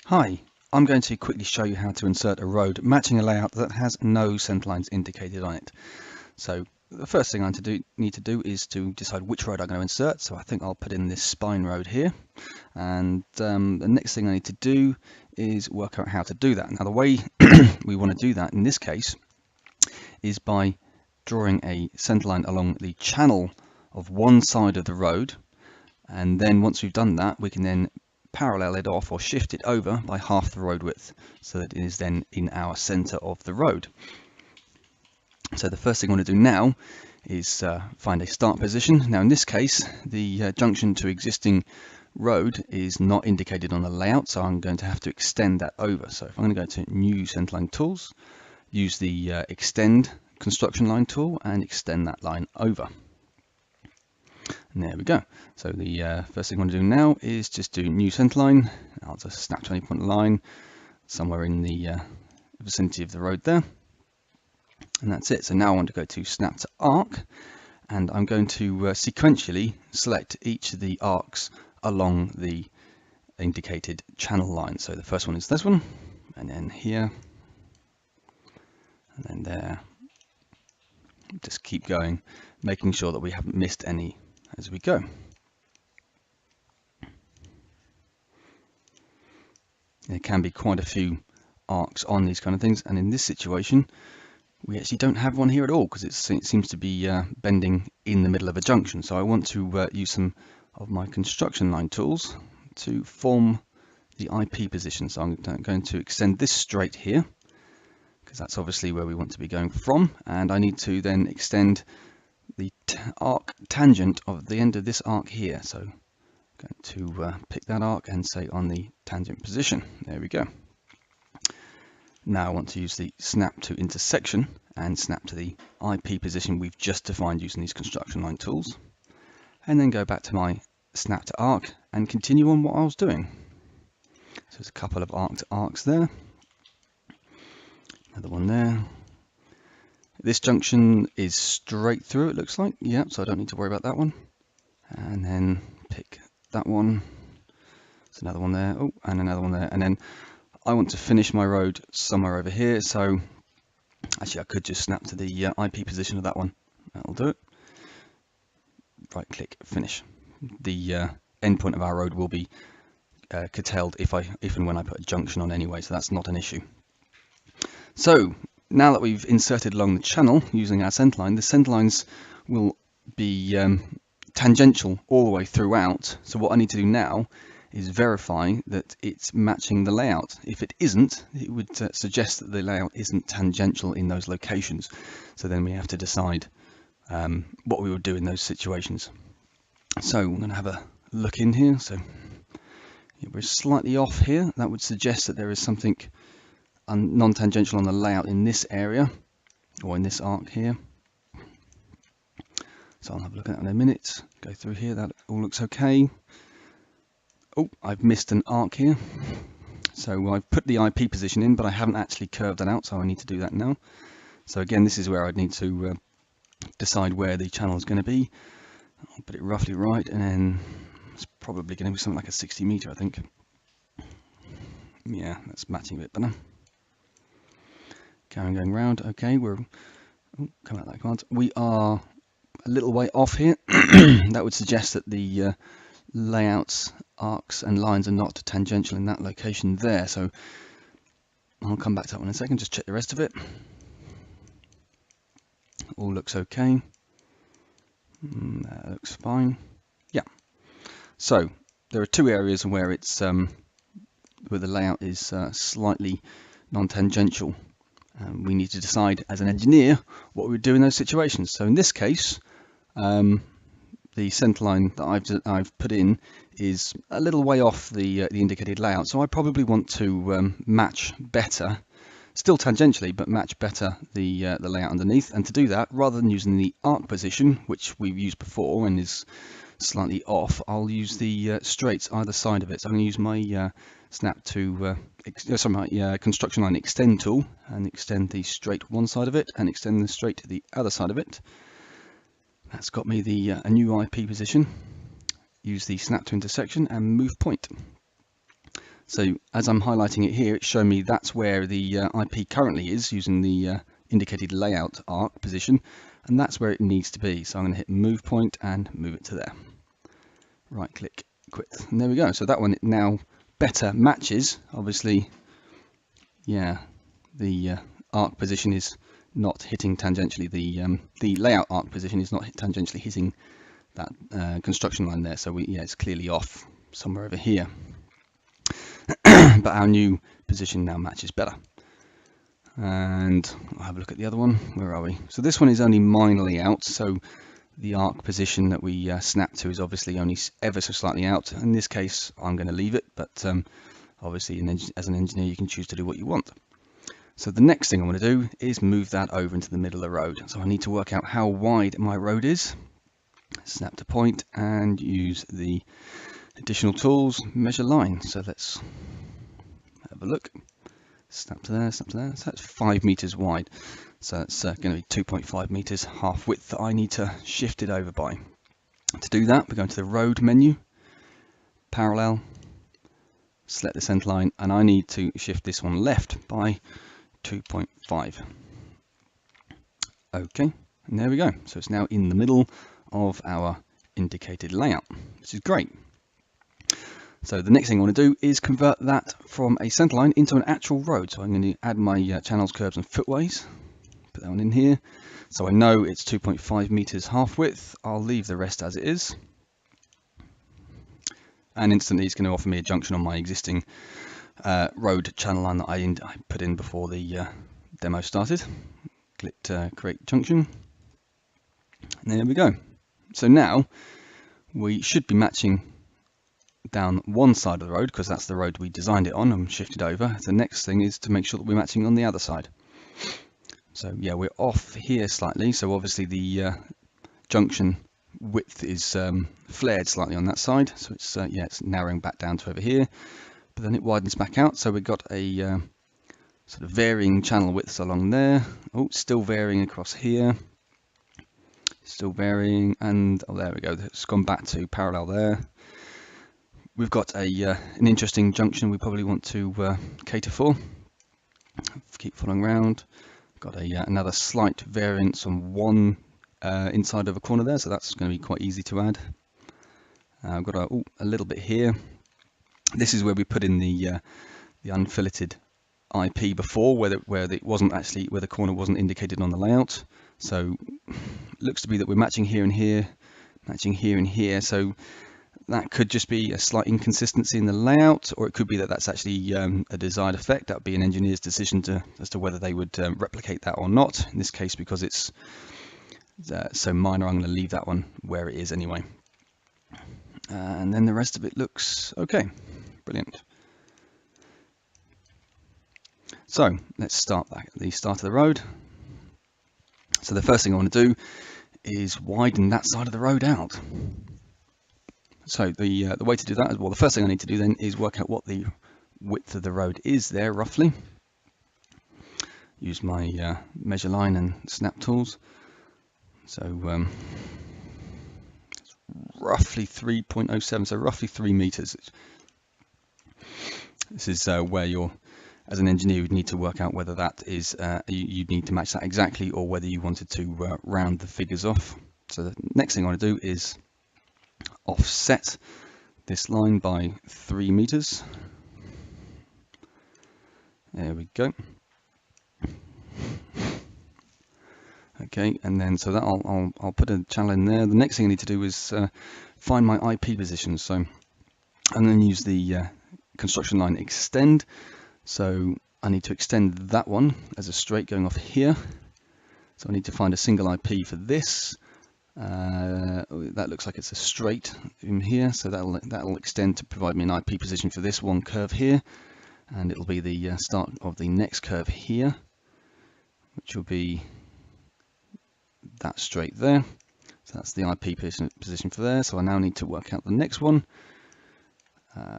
Hi, I'm going to quickly show you how to insert a road matching a layout that has no centerlines indicated on it. So the first thing I need to do is to decide which road I'm going to insert. So I think I'll put in this spine road here. And the next thing I need to do is work out how to do that. Now the way we want to do that in this case is by drawing a centerline along the channel of one side of the road. And then once we've done that, we can then parallel it off or shift it over by half the road width so that it is then in our center of the road. So the first thing I want to do now is find a start position. Now in this case the junction to existing road is not indicated on the layout, so I'm going to have to extend that over. So if I'm going to go to new centerline tools, use the extend construction line tool and extend that line over. And there we go. So the first thing I want to do now is just do new centerline. I'll just snap to any point line somewhere in the vicinity of the road there. And that's it. So now I want to go to snap to arc, and I'm going to sequentially select each of the arcs along the indicated channel line. So the first one is this one, and then here, and then there. Just keep going, making sure that we haven't missed any as we go. There can be quite a few arcs on these kind of things, and in this situation we actually don't have one here at all because it seems to be bending in the middle of a junction. So I want to use some of my construction line tools to form the IP position. So I'm going to extend this straight here because that's obviously where we want to be going from, and I need to then extend the arc tangent of the end of this arc here. So I'm going to pick that arc and say on the tangent position. There we go. Now I want to use the snap to intersection and snap to the IP position we've just defined using these construction line tools, and then go back to my snap to arc and continue on what I was doing. So there's a couple of arc to arcs there, another one there. This junction is straight through, it looks like. Yeah, so I don't need to worry about that one. And then pick that one. There's another one there. Oh, and another one there. And then I want to finish my road somewhere over here. So actually I could just snap to the IP position of that one. That'll do it. Right click, finish. The end point of our road will be curtailed if and when I put a junction on anyway, so that's not an issue. So now that we've inserted along the channel using our centerline, the centerlines will be tangential all the way throughout. So what I need to do now is verify that it's matching the layout. If it isn't, it would suggest that the layout isn't tangential in those locations. So then we have to decide what we would do in those situations. So I'm going to have a look in here. So yeah, we're slightly off here. That would suggest that there is something non-tangential on the layout in this area or in this arc here. So I'll have a look at that in a minute. Go through here, that all looks okay. Oh, I've missed an arc here. So I've put the IP position in, but I haven't actually curved that out, so I need to do that now. So again, this is where I'd need to decide where the channel is going to be. I'll put it roughly right, and then it's probably going to be something like a 60 meter, I think. Yeah, that's matching a bit better. Carrying going round. Okay, we're come out that card. We are a little way off here. That would suggest that the layouts, arcs and lines are not tangential in that location there. So I'll come back to that one in a second, just check the rest of it. All looks okay. That looks fine. Yeah. So there are two areas where it's where the layout is slightly non-tangential. We need to decide as an engineer what we would do in those situations. So in this case, the centerline that I've put in is a little way off the indicated layout. So I probably want to match better, still tangentially, but match better the layout underneath. And to do that, rather than using the arc position, which we've used before and is slightly off, I'll use the straights either side of it. So I'm going to use my snap to my construction line extend tool and extend the straight one side of it and extend the straight to the other side of it. That's got me the a new IP position. Use the snap to intersection and move point. So as I'm highlighting it here, it's showing me that's where the IP currently is using the indicated layout arc position, and that's where it needs to be. So I'm going to hit move point and move it to there. Right click, quit, and there we go. So that one now better matches. Obviously, yeah, the arc position is not hitting tangentially, the layout arc position is not tangentially hitting that construction line there. So it's clearly off somewhere over here. But our new position now matches better. And I'll have a look at the other one. Where are we? So this one is only minorly out. So the arc position that we snap to is obviously only ever so slightly out. In this case, I'm going to leave it, but obviously as an engineer, you can choose to do what you want. So the next thing I want to do is move that over into the middle of the road. So I need to work out how wide my road is. Snap to point and use the additional tools, measure line. So let's have a look. Snap to there, snap to there. So that's 5 meters wide. So it's going to be 2.5 meters half width that I need to shift it over by. To do that, we're going to the road menu, parallel, select the center line, and I need to shift this one left by 2.5. Okay, and there we go. So it's now in the middle of our indicated layout, which is great. So the next thing I want to do is convert that from a centerline into an actual road. So I'm going to add my channels, curbs and footways. Put that one in here. So I know it's 2.5 meters half width. I'll leave the rest as it is. And instantly it's going to offer me a junction on my existing road channel line that I put in before the demo started. Click create junction. And there we go. So now we should be matching down one side of the road because that's the road we designed it on and shifted over. The next thing is to make sure that we're matching on the other side. So yeah, we're off here slightly. So obviously the junction width is flared slightly on that side. So it's it's narrowing back down to over here, but then it widens back out. So we've got a sort of varying channel widths along there. Oh, still varying across here. Still varying, and oh, there we go. It's gone back to parallel there. We've got an interesting junction we probably want to cater for. Keep following around. Got another slight variance on one inside of a corner there, so that's going to be quite easy to add. I've got a little bit here. This is where we put in the unfilleted IP before, where the corner wasn't indicated on the layout. So it looks to be that we're matching here and here, matching here and here. So that could just be a slight inconsistency in the layout, or it could be that that's actually a desired effect. That would be an engineer's decision as to whether they would replicate that or not. In this case, because it's so minor, I'm going to leave that one where it is anyway. And then the rest of it looks okay. Brilliant. So let's start back at the start of the road. So the first thing I want to do is widen that side of the road out. So the way to do that is, well, the first thing I need to do then is work out what the width of the road is there roughly. Use my measure line and snap tools. So it's roughly 3.07, so roughly 3 meters. This is where you're, as an engineer, you'd need to work out whether that is, you'd need to match that exactly, or whether you wanted to round the figures off. So the next thing I want to do is offset this line by 3 meters. There we go. Okay, and then so that I'll put a channel in there. The next thing I need to do is find my IP position. So I'm going to use the construction line extend. So I need to extend that one as a straight going off here. So I need to find a single IP for this. That looks like it's a straight in here, so that'll extend to provide me an IP position for this one curve here, and it'll be the start of the next curve here, which will be that straight there. So that's the IP position for there. So I now need to work out the next one,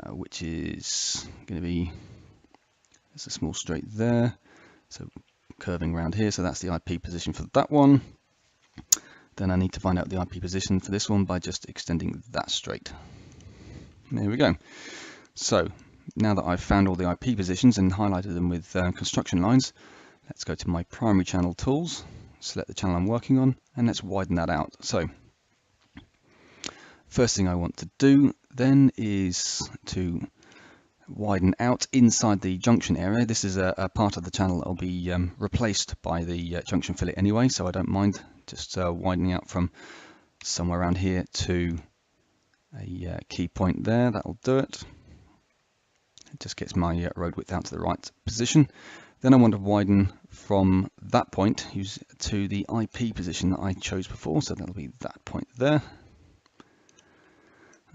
which is going to be, there's a small straight there, so curving around here. So that's the IP position for that one. Then I need to find out the IP position for this one by just extending that straight. There we go. So now that I've found all the IP positions and highlighted them with construction lines, let's go to my primary channel tools, select the channel I'm working on, and let's widen that out. So first thing I want to do then is to widen out inside the junction area. This is a part of the channel that will be replaced by the junction fillet anyway, so I don't mind just widening out from somewhere around here to a key point there. That'll do it. It just gets my road width out to the right position. Then I want to widen from that point to the IP position that I chose before, so that'll be that point there.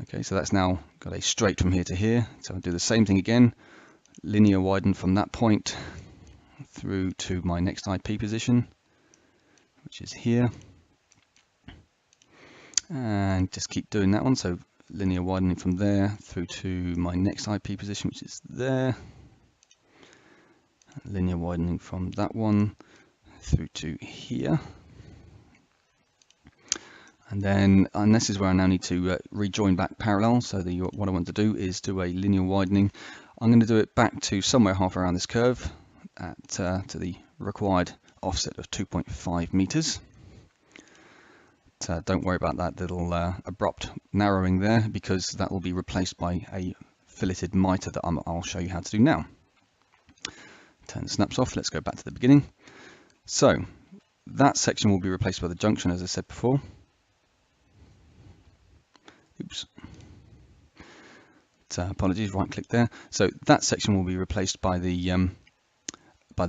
Okay, so that's now got a straight from here to here. So I'll do the same thing again, linear widen from that point through to my next IP position, which is here. And just keep doing that one. So linear widening from there through to my next IP position, which is there. Linear widening from that one through to here. And this is where I now need to rejoin back parallel. So what I want to do is do a linear widening. I'm going to do it back to somewhere half around this curve to the required offset of 2.5 meters. Don't worry about that little abrupt narrowing there, because that will be replaced by a filleted mitre that I'll show you how to do now. Turn the snaps off. Let's go back to the beginning. So that section will be replaced by the junction, as I said before. Oops. Apologies, right click there. So that section will be replaced by the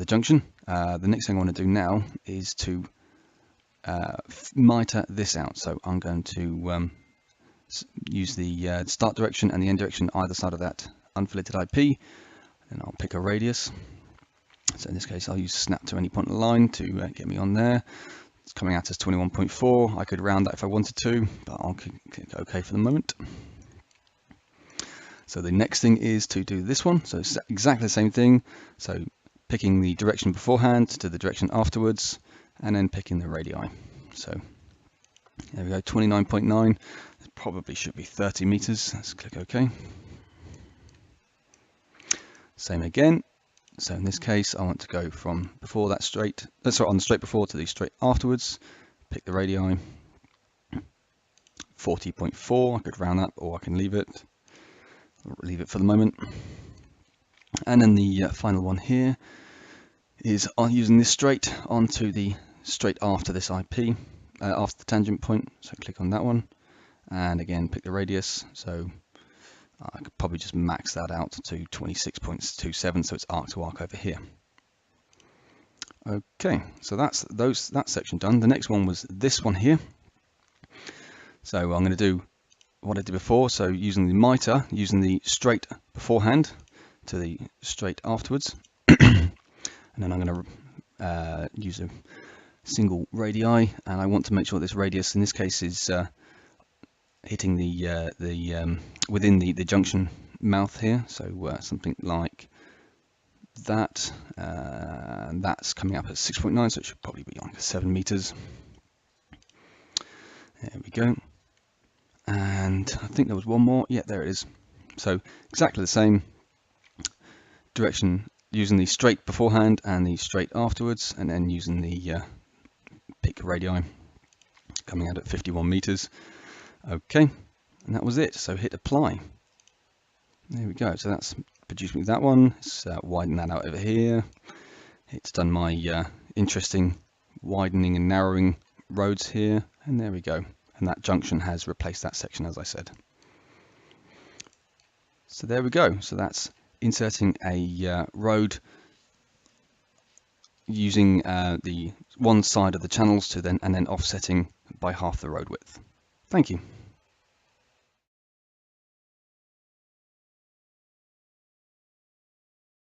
junction. The next thing I want to do now is to mitre this out. So I'm going to use the start direction and the end direction either side of that unfilleted IP, and I'll pick a radius. So in this case I'll use snap to any point on the line to get me on there. It's coming out as 21.4. I could round that if I wanted to, but I'll click OK for the moment. So the next thing is to do this one. So it's exactly the same thing. So picking the direction beforehand to the direction afterwards, and then picking the radii. So there we go, 29.9. It probably should be 30 meters. Let's click OK. Same again. So in this case, I want to go from before that straight, on the straight before to the straight afterwards. Pick the radii, 40.4. I could round that, or I can leave it for the moment. And then the final one here is using this straight onto the straight after this IP, after the tangent point. So click on that one, and again pick the radius. So I could probably just max that out to 26.27, so it's arc to arc over here. Okay, so that's that section done. The next one was this one here. So I'm going to do what I did before, so using the mitre, using the straight beforehand to the straight afterwards. And then I'm going to use a single radii, and I want to make sure this radius in this case is hitting the within the junction mouth here, so something like that. And that's coming up at 6.9, so it should probably be like 7 meters. There we go. And I think there was one more. Yeah, there it is. So exactly the same direction, using the straight beforehand and the straight afterwards, and then using the pick radii, coming out at 51 meters. Okay, and that was it. So hit apply. There we go. So that's produced me that one. Let's widen that out over here. It's done my interesting widening and narrowing roads here, and there we go. And that junction has replaced that section, as I said. So there we go. So that's inserting a road using the one side of the channels to then offsetting by half the road width. Thank you.